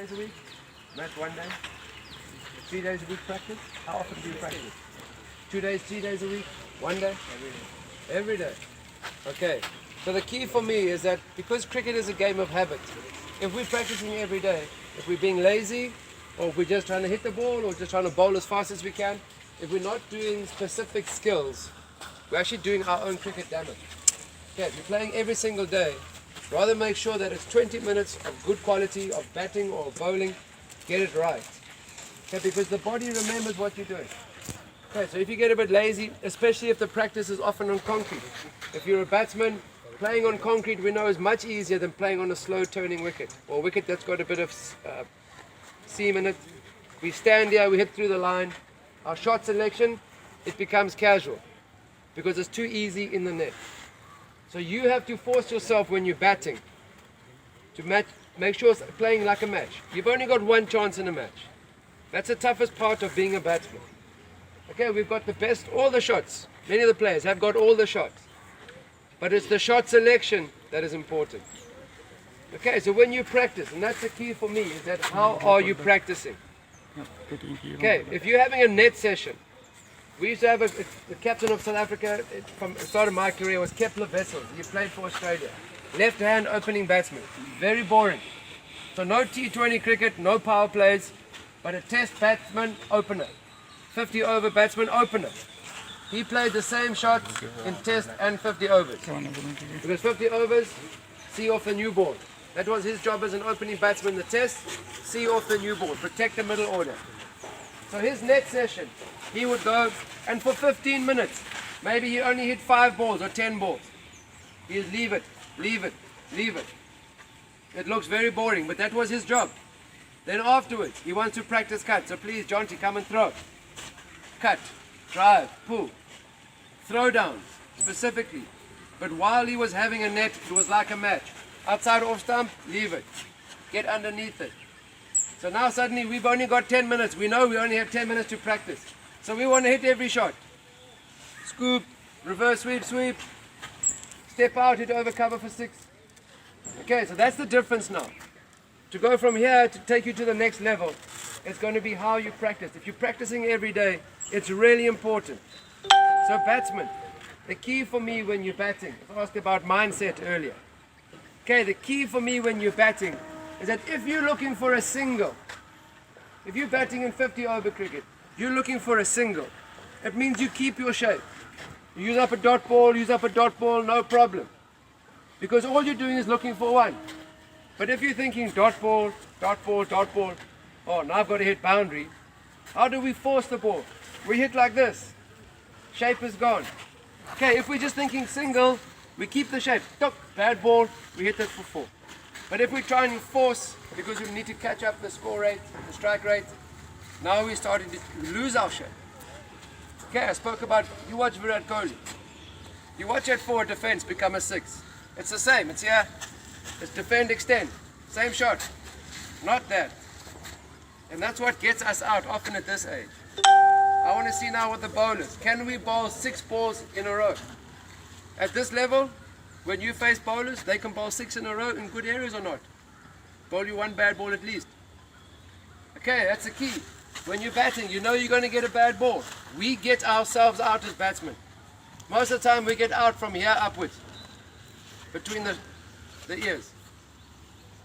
days a week? Match 1 day? 3 days a week practice? How often do you practice? 2 days, 3 days a week? 1 day? Every day. Okay. So the key for me is that because cricket is a game of habit, if we're practicing every day, if we're being lazy, or if we're just trying to hit the ball, or just trying to bowl as fast as we can, if we're not doing specific skills, we're actually doing our own cricket damage. Okay, if you're playing every single day, rather make sure that it's 20 minutes of good quality of batting or bowling, get it right. Okay, because the body remembers what you're doing. Okay, so if you get a bit lazy, especially if the practice is often on concrete, if you're a batsman, playing on concrete we know is much easier than playing on a slow turning wicket, or a wicket that's got a bit of seam in it. We stand here, we hit through the line, our shot selection, it becomes casual because it's too easy in the net. So you have to force yourself when you're batting to make sure it's playing like a match. You've only got one chance in a match. That's the toughest part of being a batsman. Okay, we've got the best, all the shots. Many of the players have got all the shots. But it's the shot selection that is important. Okay, so when you practice, and that's the key for me, is that how are you practicing? Okay, if you're having a net session, we used to have the captain of South Africa from the start of my career was Kepler Wessels. He played for Australia. Left hand opening batsman. Very boring. So no T20 cricket, no power plays, but a test batsman opener. 50 over batsman opener. He played the same shots in test and 50 overs. Because 50 overs, see off the new ball. That was his job as an opening batsman in the test, see off the new ball, protect the middle order. So his net session, he would go, and for 15 minutes, maybe he only hit 5 balls or 10 balls. He'd leave it, leave it, leave it. It looks very boring, but that was his job. Then afterwards, he wants to practice cut. So please, Jonty, come and throw. Cut, drive, pull, throw down, specifically. But while he was having a net, it was like a match. Outside off stump, leave it. Get underneath it. So now suddenly we've only got 10 minutes. We know we only have 10 minutes to practice. So we want to hit every shot. Scoop, reverse sweep, sweep. Step out, hit over cover for 6. Okay, so that's the difference now. To go from here to take you to the next level, it's going to be how you practice. If you're practicing every day, it's really important. So batsmen, the key for me when you're batting, I asked about mindset earlier. Okay, the key for me when you're batting is that if you're looking for a single, if you're batting in 50 over cricket, you're looking for a single. It means you keep your shape. You use up a dot ball, no problem. Because all you're doing is looking for one. But if you're thinking dot ball, dot ball, dot ball, oh, now I've got to hit boundary. How do we force the ball? We hit like this. Shape is gone. Okay, if we're just thinking single, we keep the shape. Tuck, bad ball, we hit it for 4. But if we try and force, because we need to catch up the score rate, the strike rate, now we're starting to lose our shape. Okay, I spoke about, you watch Virat Kohli. You watch it for a defense become a 6. It's the same, it's here, it's defend, extend. Same shot, not that. And that's what gets us out often at this age. I want to see now what the bowlers. Can we bowl 6 balls in a row? At this level, when you face bowlers, they can bowl 6 in a row in good areas or not. Bowl you 1 bad ball at least. Okay, that's the key. When you're batting, you know you're going to get a bad ball. We get ourselves out as batsmen. Most of the time we get out from here upwards, between the ears.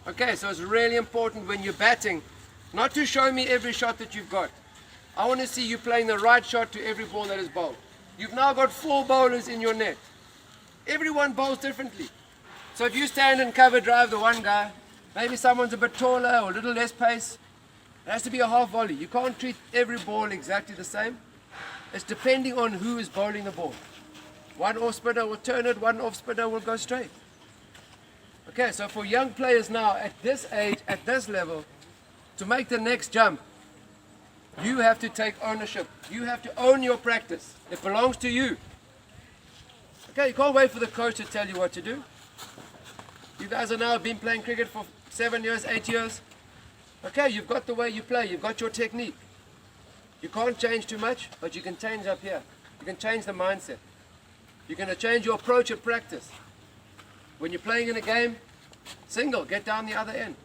Okay, so it's really important when you're batting, not to show me every shot that you've got. I want to see you playing the right shot to every ball that is bowled. You've now got 4 bowlers in your net. Everyone bowls differently. So if you stand and cover drive the one guy, maybe someone's a bit taller or a little less pace, it has to be a half volley. You can't treat every ball exactly the same. It's depending on who is bowling the ball. One off spinner will turn it, one off spinner will go straight. Okay, so for young players now at this age, at this level, to make the next jump, you have to take ownership. You have to own your practice. It belongs to you. Okay, you can't wait for the coach to tell you what to do. You guys are now been playing cricket for 7 years, 8 years. Okay, you've got the way you play, you've got your technique. You can't change too much, but you can change up here. You can change the mindset. You can change your approach at practice. When you're playing in a game, single, get down the other end.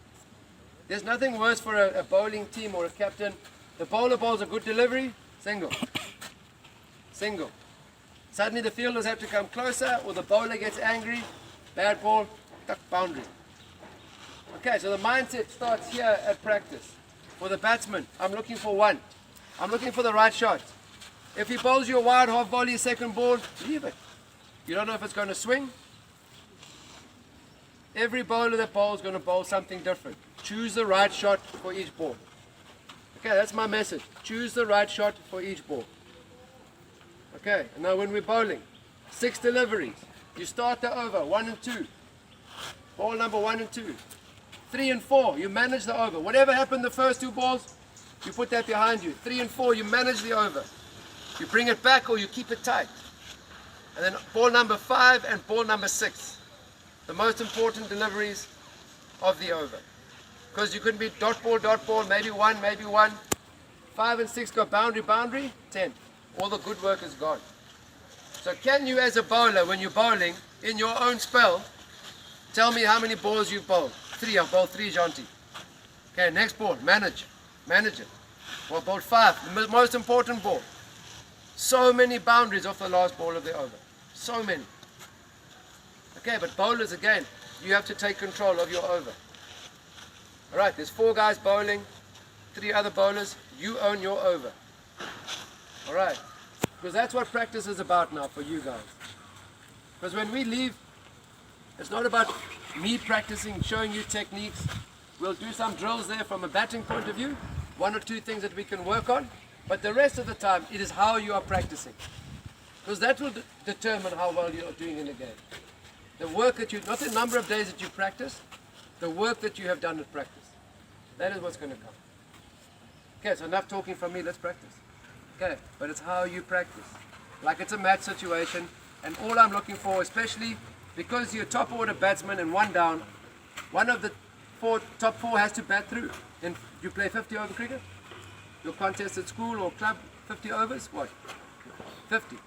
There's nothing worse for a bowling team or a captain. The bowler bowls a good delivery, single. Single. Suddenly the fielders have to come closer, or the bowler gets angry, bad ball, tuck, boundary. Okay, so the mindset starts here at practice. For the batsman, I'm looking for one. I'm looking for the right shot. If he bowls you a wide half volley second ball, leave it. You don't know if it's going to swing. Every bowler that bowls is going to bowl something different. Choose the right shot for each ball. Okay, that's my message. Choose the right shot for each ball. Okay, and now when we're bowling, 6 deliveries. You start the over, 1 and 2. Ball number 1 and 2. 3 and 4, you manage the over. Whatever happened the first 2 balls, you put that behind you. 3 and 4, you manage the over. You bring it back or you keep it tight. And then ball number 5 and ball number 6. The most important deliveries of the over. Because you could be dot ball, maybe 1, maybe 1. 5 and 6 go boundary, 10. All the good work is gone. So can you as a bowler, when you're bowling, in your own spell, tell me how many balls you've bowled? 3, I've bowled 3, Jonty. Okay, next ball, manage it. Well, bowled 5, the most important ball. So many boundaries off the last ball of the over. So many. Okay, but bowlers again, you have to take control of your over. Alright, there's 4 guys bowling, 3 other bowlers, you own your over. Alright, because that's what practice is about now for you guys. Because when we leave, it's not about me practicing, showing you techniques. We'll do some drills there from a batting point of view, 1 or 2 things that we can work on, but the rest of the time, it is how you are practicing. Because that will determine how well you are doing in the game. The work that you, not the number of days that you practice, the work that you have done at practice. That is what's going to come. Okay, so enough talking from me, let's practice. Okay, but it's how you practice. Like it's a match situation, and all I'm looking for, especially because you're top order batsman and 1 down, one of the top 4 has to bat through. And you play 50 over cricket? Your contest at school or club, 50 overs? What? 50.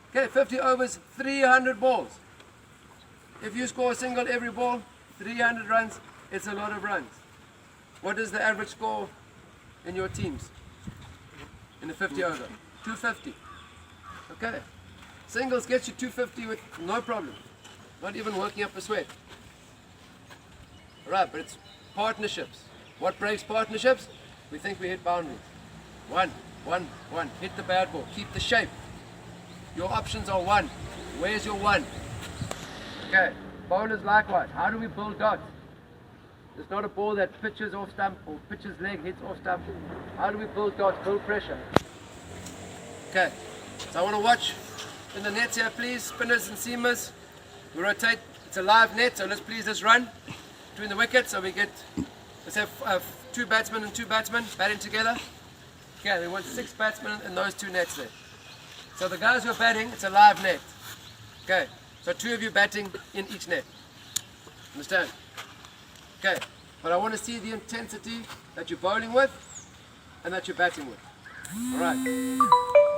Okay, 50 overs, 300 balls. If you score a single every ball, 300 runs, it's a lot of runs. What is the average score in your teams? In the 50 over? 250. Okay. Singles gets you 250 with no problem. Not even working up a sweat. Alright, but it's partnerships. What breaks partnerships? We think we hit boundaries. 1, 1, 1. Hit the bad ball. Keep the shape. Your options are 1. Where's your 1? Okay. Bowlers likewise. How do we build dots? It's not a ball that pitches off stump or pitches leg, hits off stump. How do we build dots? Build pressure. Okay. So I want to watch in the nets here, please. Spinners and seamers. We rotate. It's a live net, so let's please just run between the wickets. So we get, let's have 2 batsmen and 2 batsmen batting together. Okay, we want 6 batsmen in those 2 nets there. So the guys who are batting, it's a live net. Okay, so 2 of you batting in each net. Understand? Okay, but I want to see the intensity that you're bowling with and that you're batting with. Alright.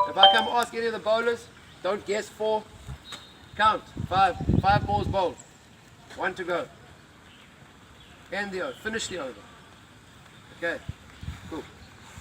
If I come ask any of the bowlers, don't guess 4. Count. 5 balls bowled. 1 to go. End the over. Finish the over. Okay.